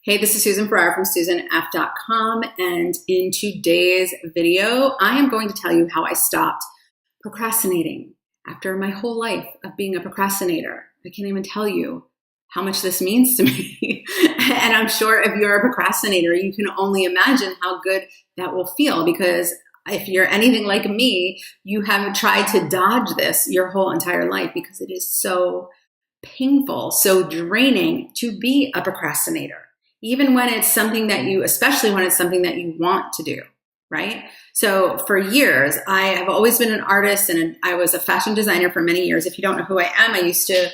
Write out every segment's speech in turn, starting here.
Hey, this is Susan Ferrara from SusanF.com, and in today's video, I am going to tell you how I stopped procrastinating after my whole life of being a procrastinator. I can't even tell you how much this means to me. And I'm sure if you're a procrastinator, you can only imagine how good that will feel, because if you're anything like me, you have tried to dodge this your whole entire life because it is so painful, so draining to be a procrastinator. Even when it's something that especially when it's something that you want to do, right? So for years, I have always been an artist, and I was a fashion designer for many years. If you don't know who I am, I used to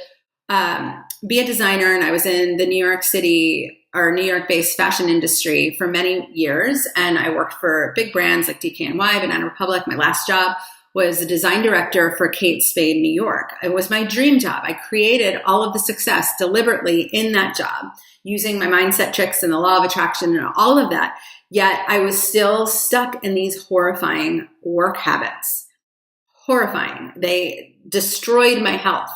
be a designer, and I was in the New York City or New York-based fashion industry for many years. And I worked for big brands like DKNY, Banana Republic. My last job was a design director for Kate Spade New York. It was my dream job. I created all of the success deliberately in that job, using my mindset tricks and the law of attraction and all of that. Yet I was still stuck in these horrifying work habits. Horrifying. They destroyed my health.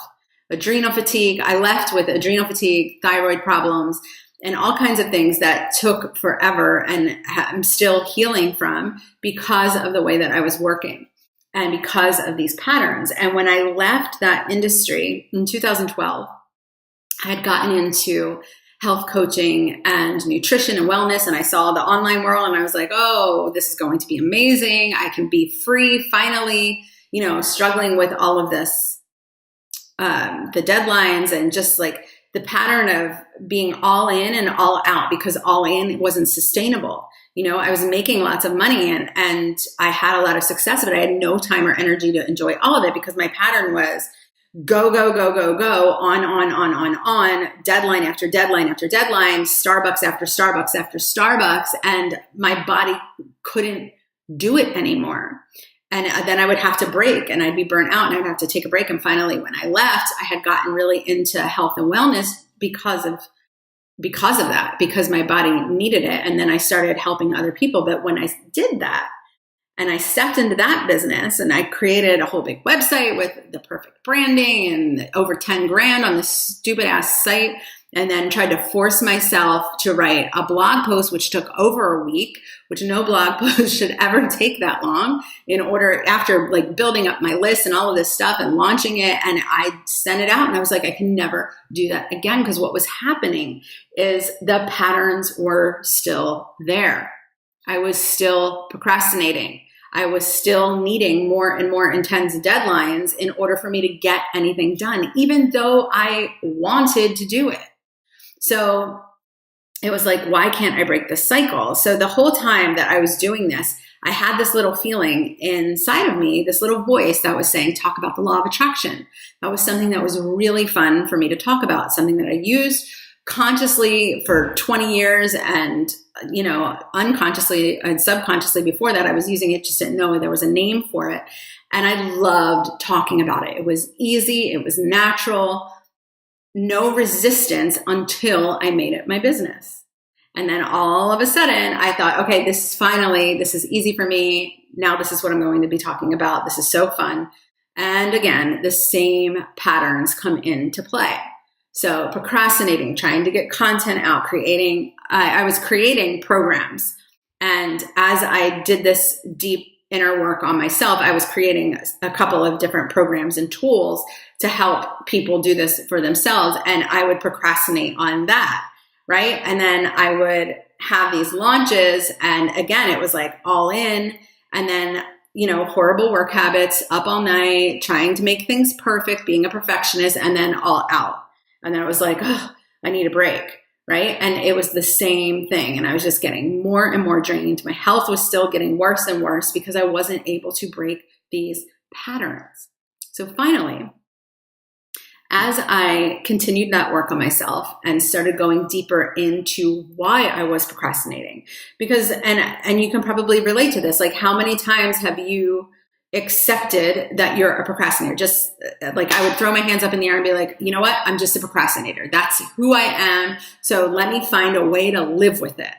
Adrenal fatigue. I left with adrenal fatigue, thyroid problems, and all kinds of things that took forever and I'm still healing from because of the way that I was working and because of these patterns. And when I left that industry in 2012, I had gotten into health coaching and nutrition and wellness. And I saw the online world and I was like, oh, this is going to be amazing. I can be free finally, struggling with all of this, the deadlines and just like the pattern of being all in and all out, because all in wasn't sustainable. I was making lots of money and I had a lot of success, but I had no time or energy to enjoy all of it because my pattern was go, go, go, go, go, on, deadline after deadline after deadline, Starbucks after Starbucks after Starbucks, and my body couldn't do it anymore. And then I would have to break and I'd be burnt out and I'd have to take a break. And finally, when I left, I had gotten really into health and wellness because of that, because my body needed it. And then I started helping other people. But when I did that, and I stepped into that business and I created a whole big website with the perfect branding and over 10 grand on this stupid ass site, and then tried to force myself to write a blog post, which took over a week, which no blog post should ever take that long, after like building up my list and all of this stuff and launching it. And I sent it out and I was like, I can never do that again, because what was happening is the patterns were still there. I was still procrastinating. I was still needing more and more intense deadlines in order for me to get anything done, even though I wanted to do it. So it was like, why can't I break this cycle? So the whole time that I was doing this, I had this little feeling inside of me, this little voice that was saying, talk about the law of attraction. That was something that was really fun for me to talk about, something that I used consciously for 20 years and unconsciously and subconsciously before that. I was using it, just didn't know there was a name for it. And I loved talking about it. It was easy. It was natural, no resistance until I made it my business. And then all of a sudden I thought, okay, this is easy for me. Now this is what I'm going to be talking about. This is so fun. And again, the same patterns come into play. So procrastinating, trying to get content out, I was creating programs. And as I did this deep inner work on myself, I was creating a couple of different programs and tools to help people do this for themselves. And I would procrastinate on that, right? And then I would have these launches. And again, it was like all in. And then, horrible work habits, up all night, trying to make things perfect, being a perfectionist, and then all out. And then I was like, oh, I need a break, right? And it was the same thing. And I was just getting more and more drained. My health was still getting worse and worse because I wasn't able to break these patterns. So finally, as I continued that work on myself and started going deeper into why I was procrastinating, because, and you can probably relate to this, like how many times have you accepted that you're a procrastinator? Just like I would throw my hands up in the air and be like, you know what? I'm just a procrastinator. That's who I am. So let me find a way to live with it.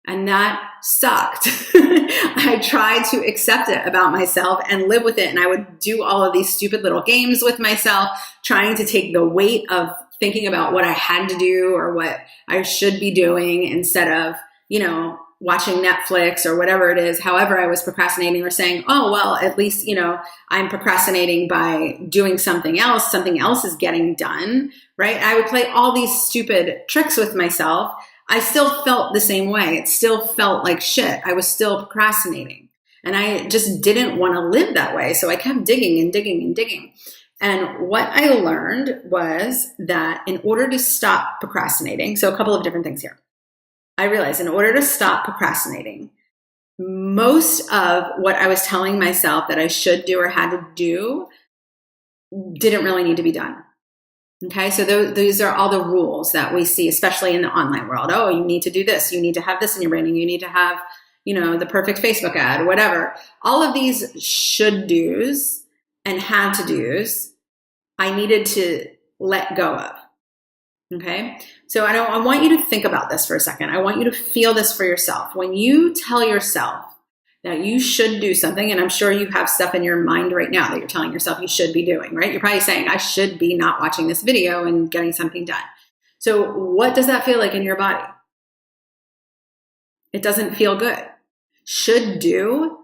And that sucked. I tried to accept it about myself and live with it. And I would do all of these stupid little games with myself, trying to take the weight of thinking about what I had to do or what I should be doing instead of, watching Netflix or whatever it is, however I was procrastinating, or saying, oh, well, at least, I'm procrastinating by doing something else. Something else is getting done, right? I would play all these stupid tricks with myself. I still felt the same way. It still felt like shit. I was still procrastinating. And I just didn't want to live that way. So I kept digging and digging and digging. And what I learned was that in order to stop procrastinating, so a couple of different things here. I realized in order to stop procrastinating, most of what I was telling myself that I should do or had to do didn't really need to be done. Okay, so these are all the rules that we see, especially in the online world. Oh, you need to do this. You need to have this in your branding. You need to have, the perfect Facebook ad, whatever. All of these should do's and had to do's, I needed to let go of. Okay, so I want you to think about this for a second. I want you to feel this for yourself. When you tell yourself that you should do something, and I'm sure you have stuff in your mind right now that you're telling yourself you should be doing, right? You're probably saying, I should be not watching this video and getting something done. So what does that feel like in your body? It doesn't feel good. Should do,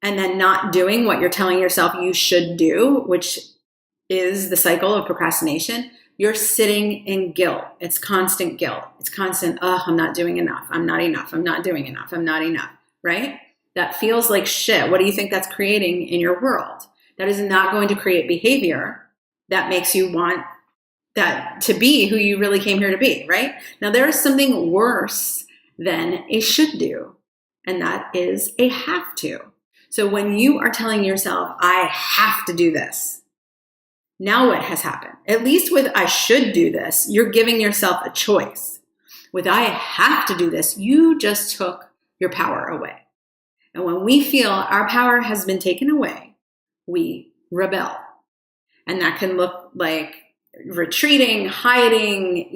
and then not doing what you're telling yourself you should do, which is the cycle of procrastination. You're sitting in guilt. It's constant guilt. It's constant, I'm not doing enough. I'm not enough. I'm not doing enough. I'm not enough, right? That feels like shit. What do you think that's creating in your world? That is not going to create behavior that makes you want that to be who you really came here to be, right? Now, there is something worse than a should do, and that is a have to. So when you are telling yourself, I have to do this, now what has happened? At least with I should do this, you're giving yourself a choice. With I have to do this, you just took your power away. And when we feel our power has been taken away, we rebel. And that can look like retreating, hiding,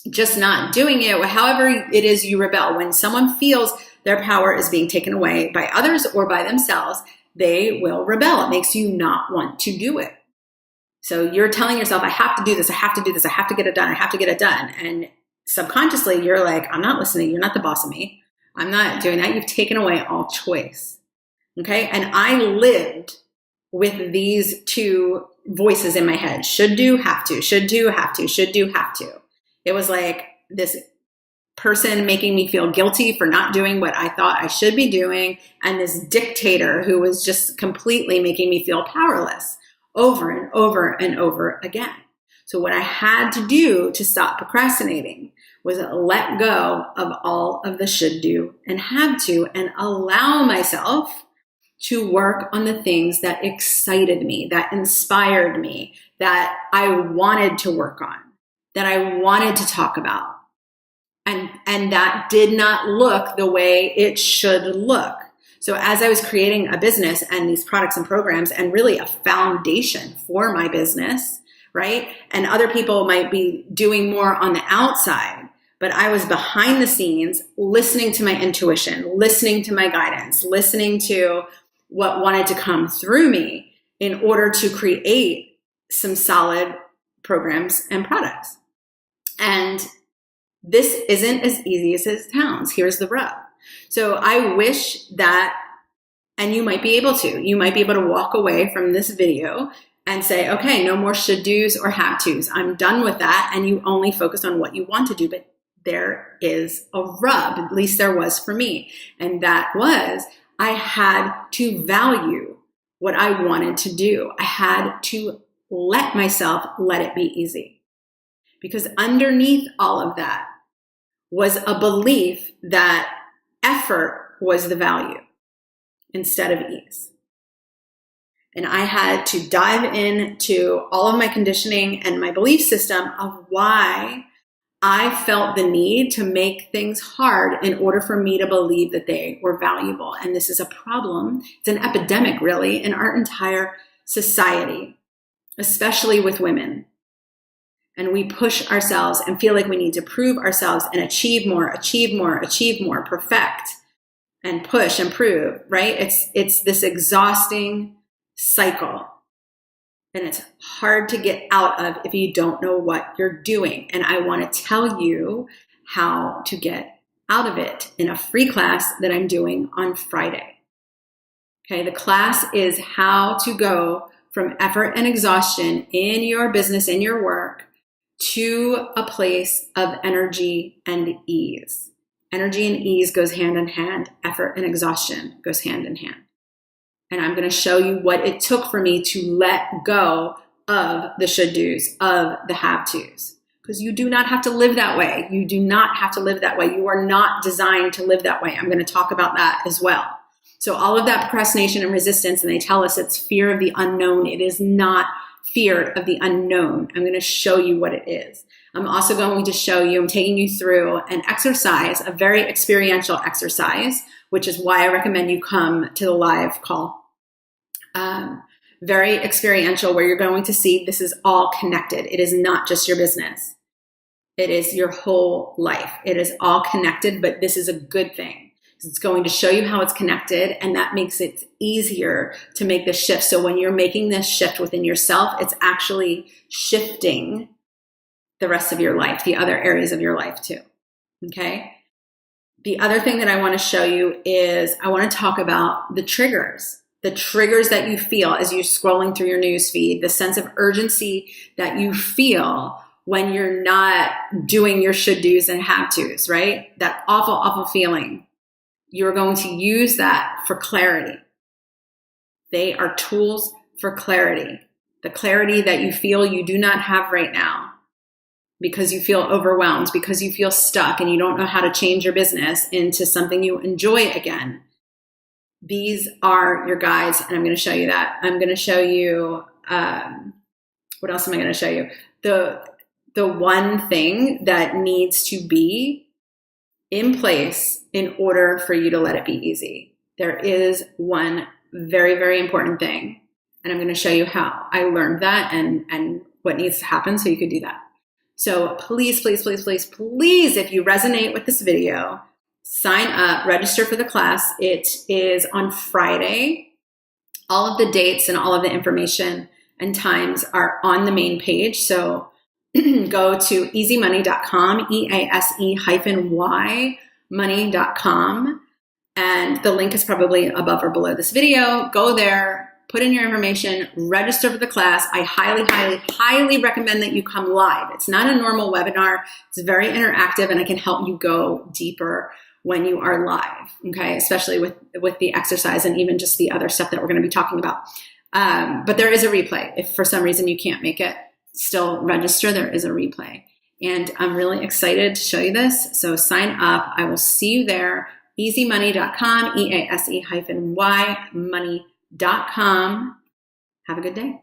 just not doing it. However it is you rebel. When someone feels their power is being taken away by others or by themselves, they will rebel. It makes you not want to do it. So you're telling yourself, I have to do this, I have to do this, I have to get it done, I have to get it done. And subconsciously, you're like, I'm not listening. You're not the boss of me. I'm not doing that. You've taken away all choice. Okay? And I lived with these two voices in my head. Should do, have to. Should do, have to. Should do, have to. It was like this person making me feel guilty for not doing what I thought I should be doing, and this dictator who was just completely making me feel powerless over and over and over again. So what I had to do to stop procrastinating was let go of all of the should do and have to, and allow myself to work on the things that excited me, that inspired me, that I wanted to work on, that I wanted to talk about. And that did not look the way it should look. So as I was creating a business and these products and programs and really a foundation for my business, right? And other people might be doing more on the outside, but I was behind the scenes listening to my intuition, listening to my guidance, listening to what wanted to come through me in order to create some solid programs and products. And this isn't as easy as it sounds. Here's the rub. So I wish that, and you might be able to walk away from this video and say, okay, no more should do's or have to's. I'm done with that. And you only focus on what you want to do. But there is a rub, at least there was for me. And that was, I had to value what I wanted to do. I had to let myself let it be easy. Because underneath all of that was a belief that effort was the value instead of ease. And I had to dive into all of my conditioning and my belief system of why I felt the need to make things hard in order for me to believe that they were valuable. And this is a problem. It's an epidemic, really, in our entire society, especially with women. And we push ourselves and feel like we need to prove ourselves and achieve more, perfect, and push and prove, right? It's this exhausting cycle. And it's hard to get out of if you don't know what you're doing. And I want to tell you how to get out of it in a free class that I'm doing on Friday. Okay, the class is how to go from effort and exhaustion in your business, in your work, to a place of energy and ease. Energy and ease goes hand in hand. Effort and exhaustion goes hand in hand. And I'm going to show you what it took for me to let go of the should do's, of the have to's. Because you do not have to live that way. You do not have to live that way. You are not designed to live that way. I'm going to talk about that as well. So all of that procrastination and resistance, and they tell us it's fear of the unknown. It is not fear of the unknown. I'm going to show you what it is. I'm also going to show you, I'm taking you through an exercise, a very experiential exercise, which is why I recommend you come to the live call. Very experiential, where you're going to see this is all connected. It is not just your business. It is your whole life. It is all connected, but this is a good thing. It's going to show you how it's connected, and that makes it easier to make the shift. So when you're making this shift within yourself, it's actually shifting the rest of your life, the other areas of your life too. Okay? The other thing that I want to show you is I want to talk about the triggers that you feel as you're scrolling through your news feed, the sense of urgency that you feel when you're not doing your should do's and have to's, right? That awful, awful feeling. You're going to use that for clarity. They are tools for clarity. The clarity that you feel you do not have right now because you feel overwhelmed, because you feel stuck and you don't know how to change your business into something you enjoy again. These are your guides, and I'm going to show you that. I'm going to show you, what else am I going to show you? The one thing that needs to be in place in order for you to let it be easy. There is one very, very important thing, and I'm going to show you how I learned that and what needs to happen so you could do that. So please, please, please, please, please, if you resonate with this video, sign up, register for the class. It is on Friday. All of the dates and all of the information and times are on the main page. So go to easymoney.com, EASE-Y money.com. And the link is probably above or below this video. Go there, put in your information, register for the class. I highly, highly, highly recommend that you come live. It's not a normal webinar. It's very interactive, and I can help you go deeper when you are live, okay? Especially with the exercise and even just the other stuff that we're going to be talking about. But there is a replay. If for some reason you can't make it, still register. There is a replay. And I'm really excited to show you this. So sign up. I will see you there. easymoney.com, EASE-Y money.com. Have a good day.